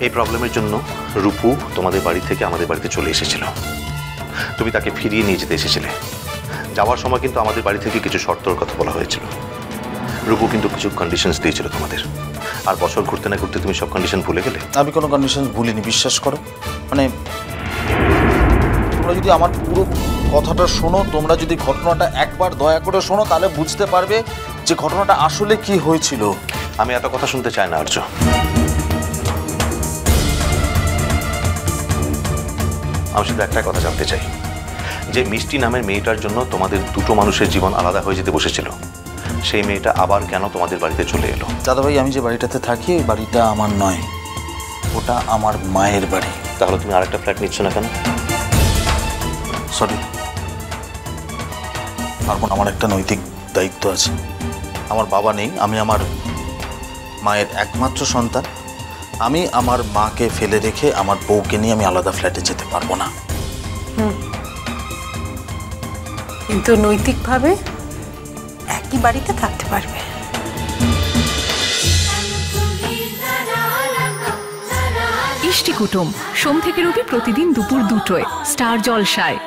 এই প্রবলেমের জন্য রূপু তোমাদের বাড়ি থেকে আমাদের বাড়িতে চলে এসেছিল। তুমি তাকে ফিরিয়ে নিয়ে যেতে এসেছিলে। যাওয়ার সময় কিন্তু আমাদের বাড়ি থেকে কিছু শর্তর কথা বলা হয়েছিল। রূপু কিন্তু কিছু কন্ডিশনস দিয়েছিল তোমাদের, আর বছর ঘুরতে না ঘুরতে তুমি সব কন্ডিশন ভুলে গেলে। আমি কোনো কন্ডিশন ভুলিনি, বিশ্বাস করো। মানে তোমরা যদি আমার পুরো কথাটা শোনো, তোমরা যদি ঘটনাটা একবার দয়া করে শোনো, তাহলে বুঝতে পারবে যে ঘটনাটা আসলে কি হয়েছিল। আমি এত কথা শুনতে চাই না আর্য। আমি শুধু একটা কথা জানতে চাই, যে মিষ্টি নামের মেয়েটার জন্য তোমাদের দুটো মানুষের জীবন আলাদা হয়ে যেতে বসেছিল, সেই মেয়েটা আবার কেন তোমাদের বাড়িতে চলে এলো? দাদাভাই, আমি যে বাড়িটাতে থাকি ওই বাড়িটা আমার নয়, ওটা আমার মায়ের বাড়ি। তাহলে তুমি আরেকটা ফ্ল্যাট নিচ্ছ না কেন? সরি, আমার একটা নৈতিক দায়িত্ব আছে। আমার বাবা নেই, আমি আমার মায়ের একমাত্র সন্তান। আমি আমার মাকে ফেলে রেখে আমার বউকে নিয়ে আমি আলাদা ফ্ল্যাটে যেতে পারবো না। কিন্তু নৈতিকভাবে একই বাড়িতে থাকতে পারবে। ইষ্টি কুটুম সোম থেকে রবি প্রতিদিন দুপুর 2টায় স্টার জলসায়।